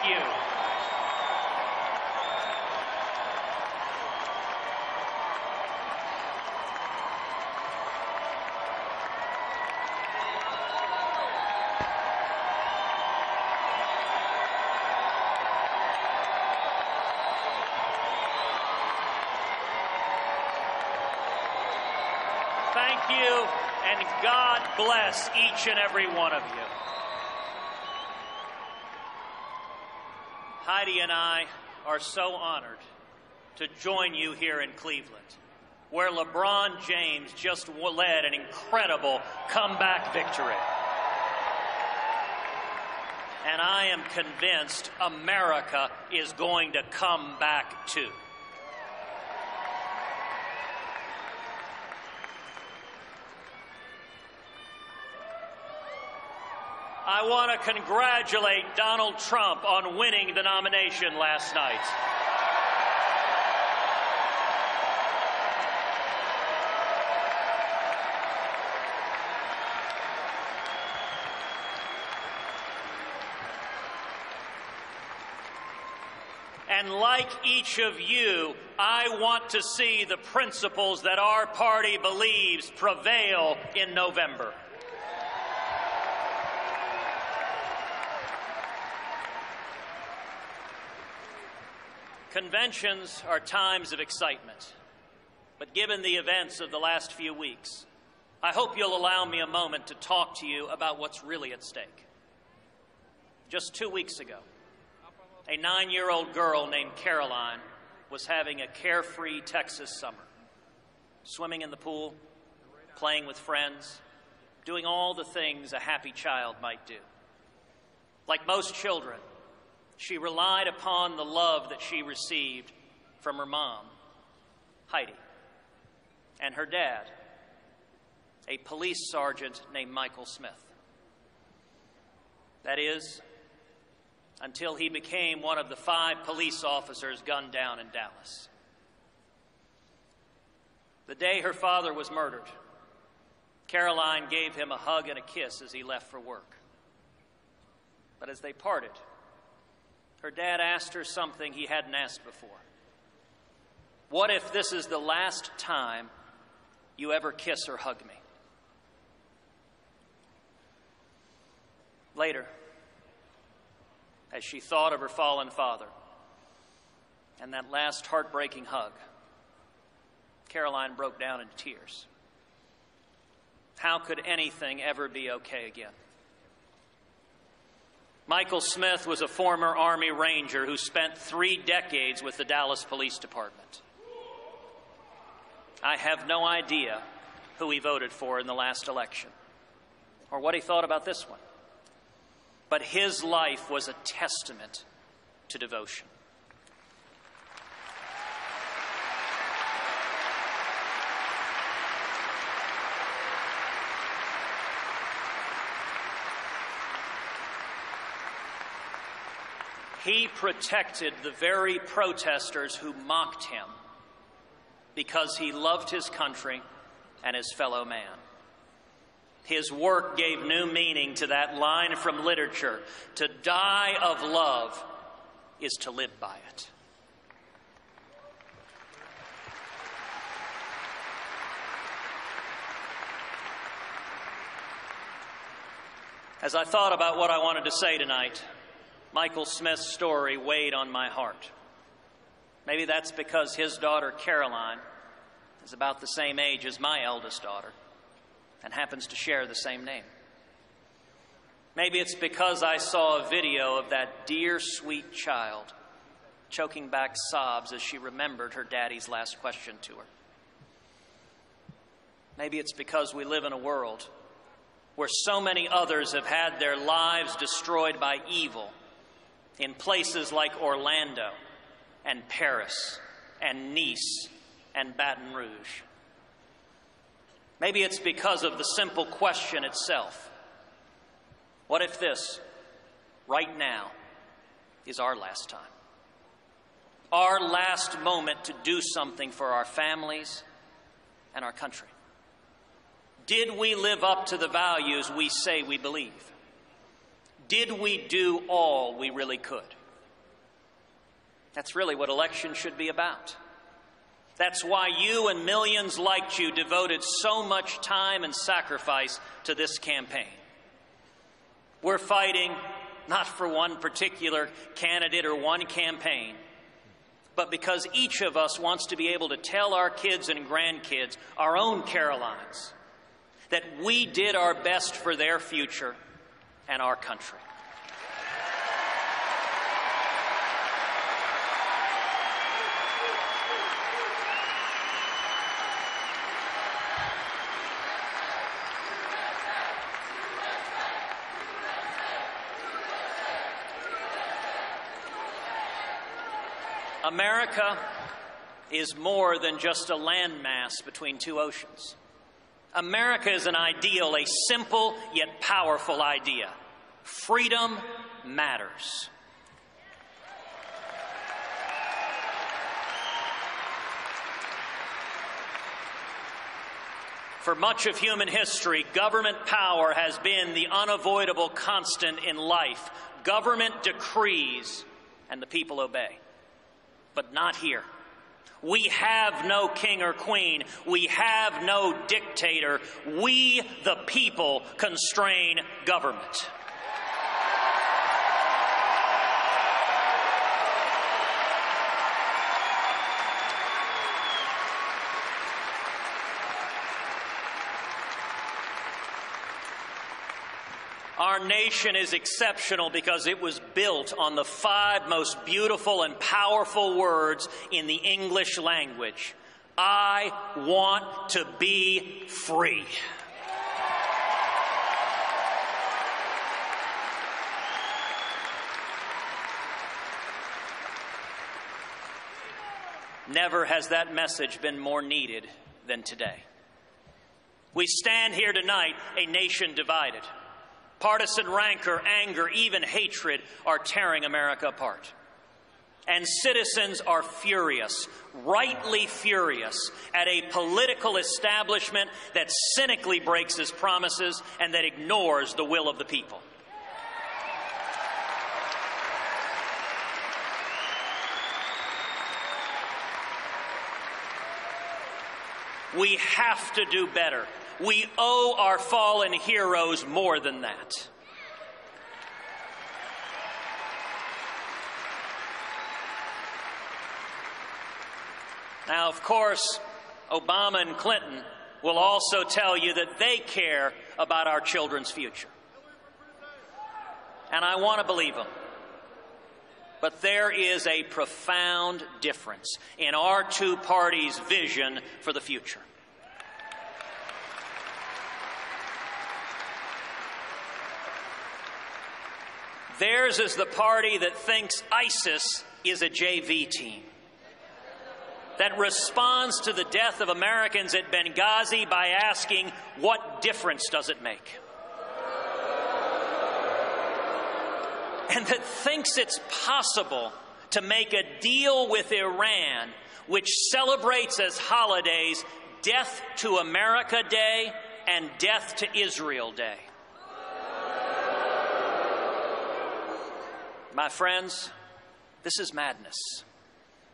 you. Thank you, and God bless each and every one of you. Heidi and I are so honored to join you here in Cleveland, where LeBron James just led an incredible comeback victory. And I am convinced America is going to come back too. I want to congratulate Donald Trump on winning the nomination last night. And like each of you, I want to see the principles that our party believes prevail in November. Conventions are times of excitement, but given the events of the last few weeks, I hope you'll allow me a moment to talk to you about what's really at stake. Just 2 weeks ago, a 9-year-old girl named Caroline was having a carefree Texas summer, swimming in the pool, playing with friends, doing all the things a happy child might do. Like most children, she relied upon the love that she received from her mom, Heidi, and her dad, a police sergeant named Michael Smith. That is, until he became one of the 5 police officers gunned down in Dallas. The day her father was murdered, Caroline gave him a hug and a kiss as he left for work. But as they parted, her dad asked her something he hadn't asked before. What if this is the last time you ever kiss or hug me? Later, as she thought of her fallen father and that last heartbreaking hug, Caroline broke down into tears. How could anything ever be okay again? Michael Smith was a former Army Ranger who spent 3 decades with the Dallas Police Department. I have no idea who he voted for in the last election or what he thought about this one. But his life was a testament to devotion. He protected the very protesters who mocked him because he loved his country and his fellow man. His work gave new meaning to that line from literature: to die of love is to live by it. As I thought about what I wanted to say tonight, Michael Smith's story weighed on my heart. Maybe that's because his daughter, Caroline, is about the same age as my eldest daughter and happens to share the same name. Maybe it's because I saw a video of that dear, sweet child choking back sobs as she remembered her daddy's last question to her. Maybe it's because we live in a world where so many others have had their lives destroyed by evil in places like Orlando and Paris and Nice and Baton Rouge. Maybe it's because of the simple question itself. What if this, right now, is our last time? Our last moment to do something for our families and our country? Did we live up to the values we say we believe? Did we do all we really could? That's really what elections should be about. That's why you and millions like you devoted so much time and sacrifice to this campaign. We're fighting not for one particular candidate or one campaign, but because each of us wants to be able to tell our kids and grandkids, our own Carolines, that we did our best for their future and our country. America is more than just a landmass between two oceans. America is an ideal, a simple yet powerful idea. Freedom matters. For much of human history, government power has been the unavoidable constant in life. Government decrees, and the people obey. But not here. We have no king or queen. We have no dictator. We, the people, constrain government. Our nation is exceptional because it was built on the 5 most beautiful and powerful words in the English language. I want to be free. Never has that message been more needed than today. We stand here tonight, a nation divided. Partisan rancor, anger, even hatred are tearing America apart. And citizens are furious, rightly furious, at a political establishment that cynically breaks its promises and that ignores the will of the people. We have to do better. We owe our fallen heroes more than that. Now, of course, Obama and Clinton will also tell you that they care about our children's future. And I want to believe them. But there is a profound difference in our two parties' vision for the future. Theirs is the party that thinks ISIS is a JV team, that responds to the death of Americans at Benghazi by asking, what difference does it make? And that thinks it's possible to make a deal with Iran, which celebrates as holidays Death to America Day and Death to Israel Day. My friends, this is madness.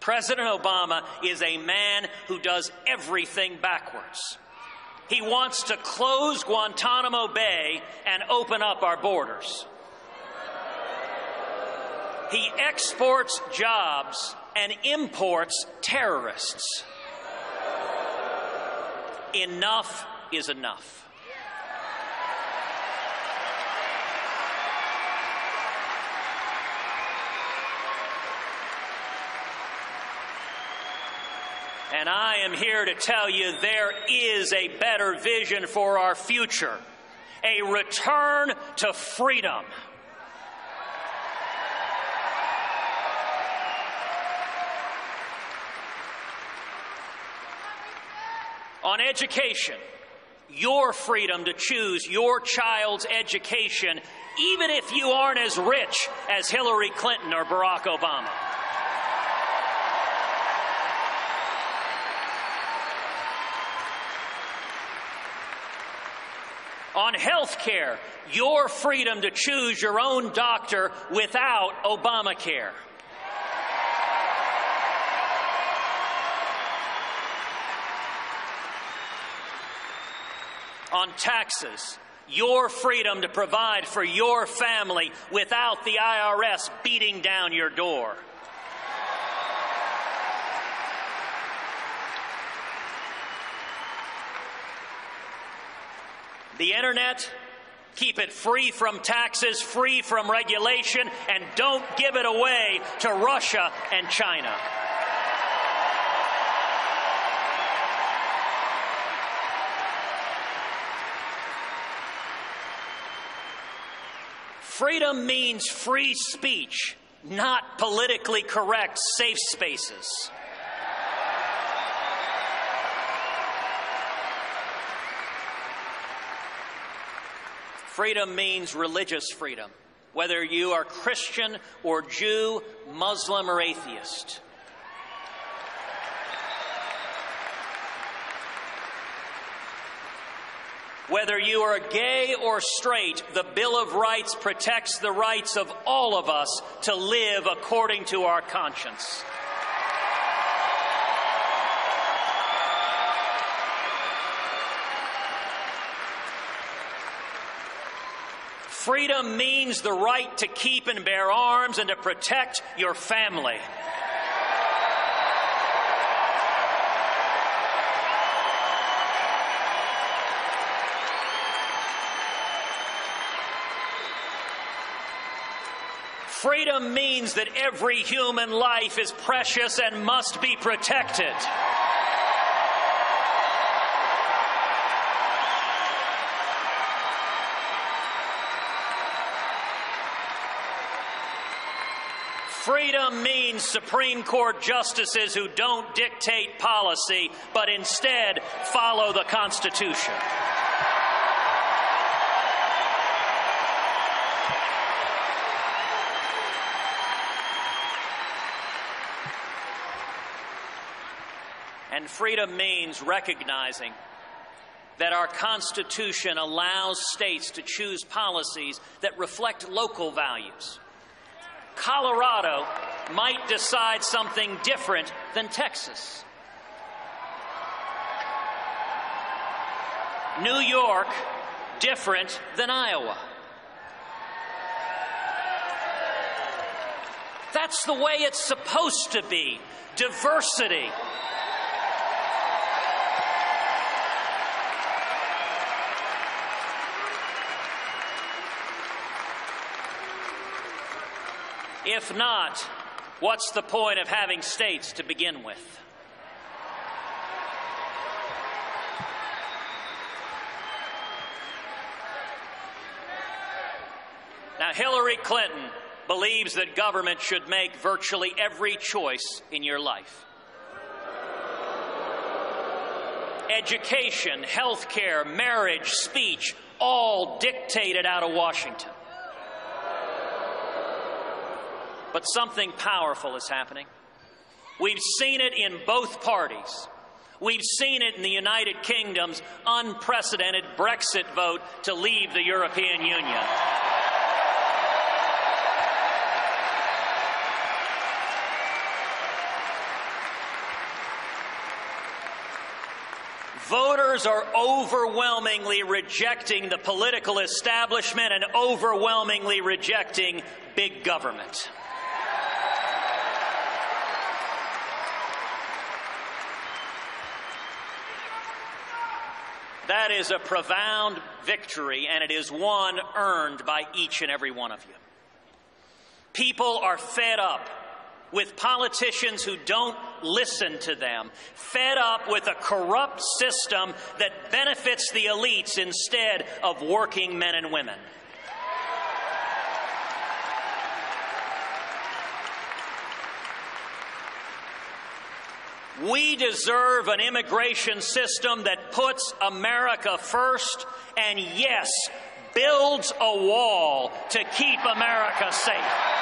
President Obama is a man who does everything backwards. He wants to close Guantanamo Bay and open up our borders. He exports jobs and imports terrorists. Enough is enough. And I am here to tell you there is a better vision for our future, a return to freedom. On education, your freedom to choose your child's education, even if you aren't as rich as Hillary Clinton or Barack Obama. On health care, your freedom to choose your own doctor without Obamacare. on taxes, your freedom to provide for your family without the IRS beating down your door. The internet, keep it free from taxes, free from regulation, and don't give it away to Russia and China. Freedom means free speech, not politically correct safe spaces. Freedom means religious freedom, whether you are Christian or Jew, Muslim or atheist. Whether you are gay or straight, the Bill of Rights protects the rights of all of us to live according to our conscience. Freedom means the right to keep and bear arms and to protect your family. Freedom means that every human life is precious and must be protected. Freedom means Supreme Court justices who don't dictate policy, but instead follow the Constitution. And freedom means recognizing that our Constitution allows states to choose policies that reflect local values. Colorado might decide something different than Texas. New York, different than Iowa. That's the way it's supposed to be. Diversity. If not, what's the point of having states to begin with? Now, Hillary Clinton believes that government should make virtually every choice in your life. Education, health care, marriage, speech, all dictated out of Washington. But something powerful is happening. We've seen it in both parties. We've seen it in the United Kingdom's unprecedented Brexit vote to leave the European Union. Voters are overwhelmingly rejecting the political establishment and overwhelmingly rejecting big government. That is a profound victory, and it is one earned by each and every one of you. People are fed up with politicians who don't listen to them, fed up with a corrupt system that benefits the elites instead of working men and women. We deserve an immigration system that puts America first and, yes, builds a wall to keep America safe.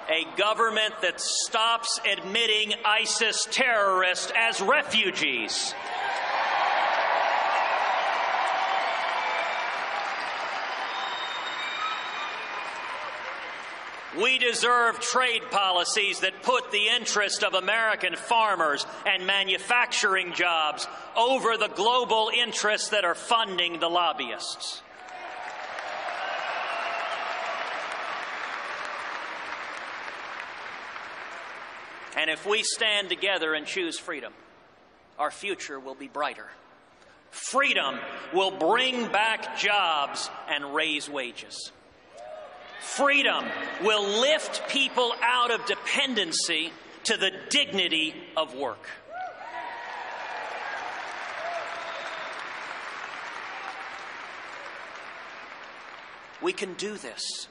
A government that stops admitting ISIS terrorists as refugees. We deserve trade policies that put the interest of American farmers and manufacturing jobs over the global interests that are funding the lobbyists. And if we stand together and choose freedom, our future will be brighter. Freedom will bring back jobs and raise wages. Freedom will lift people out of dependency to the dignity of work. We can do this.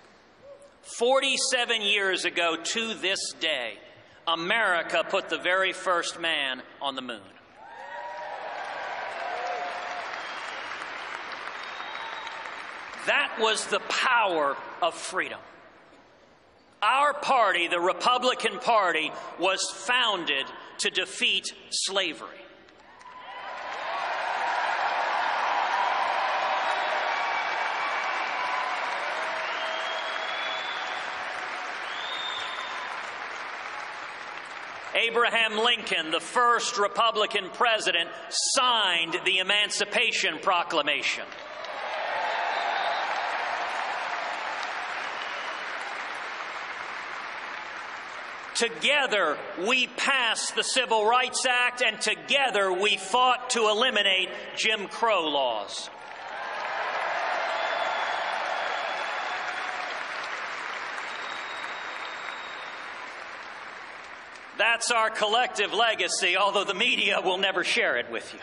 47 years ago to this day, America put the very first man on the moon. That was the power of freedom. Our party, the Republican Party, was founded to defeat slavery. Abraham Lincoln, the first Republican president, signed the Emancipation Proclamation. Together, we passed the Civil Rights Act, and together we fought to eliminate Jim Crow laws. That's our collective legacy, although the media will never share it with you.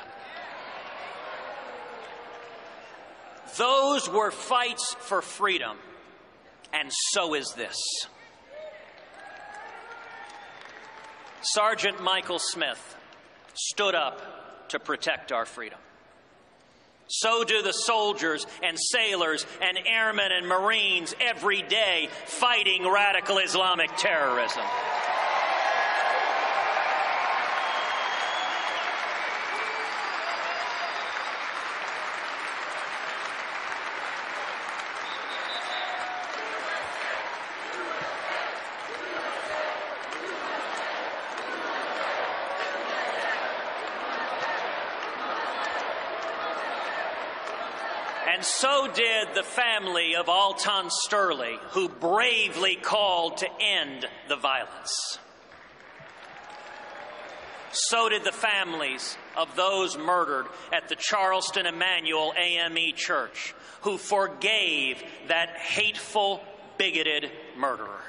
Those were fights for freedom, and so is this. Sergeant Michael Smith stood up to protect our freedom. So do the soldiers and sailors and airmen and Marines every day fighting radical Islamic terrorism. And so did the family of Alton Sterling, who bravely called to end the violence. So did the families of those murdered at the Charleston Emmanuel AME Church, who forgave that hateful, bigoted murderer.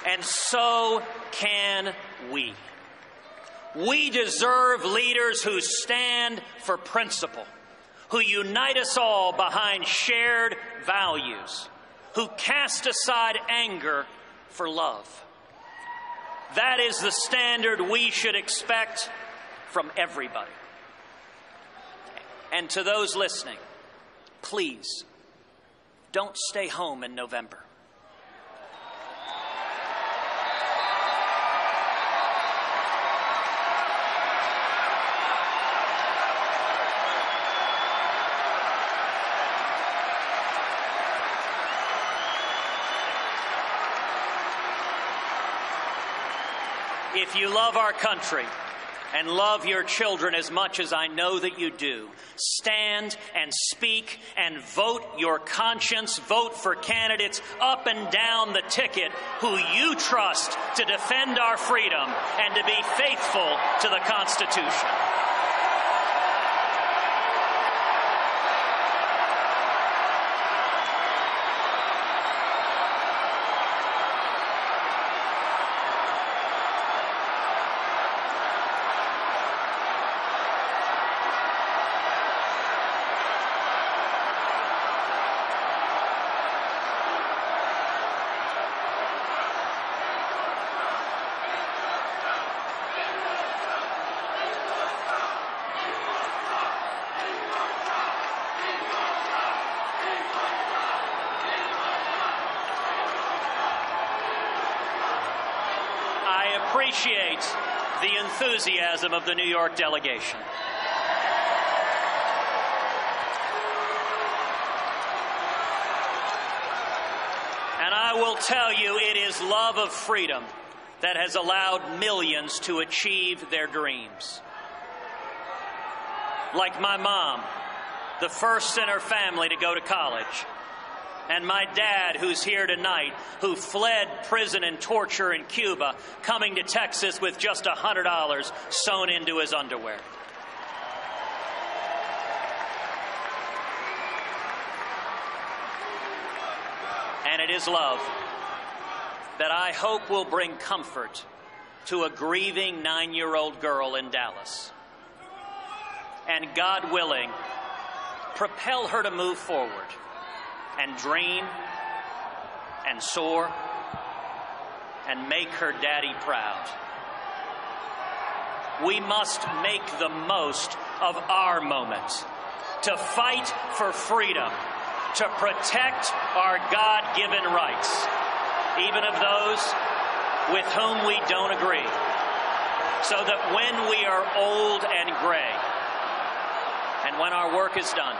And so can we. We deserve leaders who stand for principle, who unite us all behind shared values, who cast aside anger for love. That is the standard we should expect from everybody. And to those listening, please, don't stay home in November. If you love our country and love your children as much as I know that you do, stand and speak and vote your conscience. Vote for candidates up and down the ticket who you trust to defend our freedom and to be faithful to the Constitution. appreciate the enthusiasm of the New York delegation. And I will tell you, it is love of freedom that has allowed millions to achieve their dreams. Like my mom, the first in her family to go to college. And my dad, who's here tonight, who fled prison and torture in Cuba, coming to Texas with just $100 sewn into his underwear. And it is love that I hope will bring comfort to a grieving 9-year-old girl in Dallas. And God willing, propel her to move forward and dream and soar and make her daddy proud. We must make the most of our moment to fight for freedom, to protect our God-given rights, even of those with whom we don't agree, so that when we are old and gray, and when our work is done,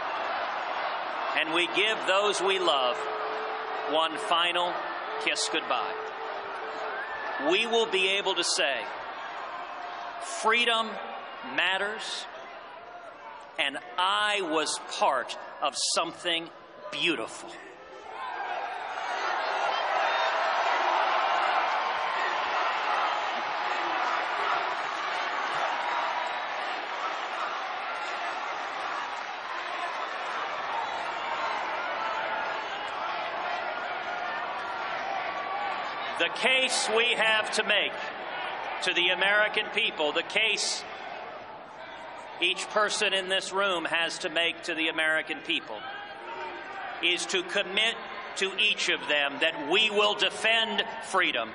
and we give those we love one final kiss goodbye, we will be able to say, freedom matters, and I was part of something beautiful. The case we have to make to the American people, the case each person in this room has to make to the American people, is to commit to each of them that we will defend freedom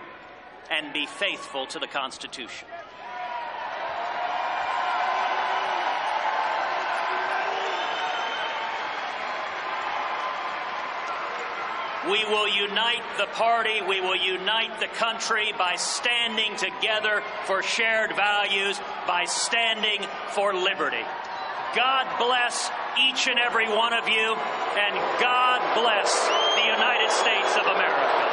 and be faithful to the Constitution. We will unite the party, we will unite the country by standing together for shared values, by standing for liberty. God bless each and every one of you, and God bless the United States of America.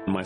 My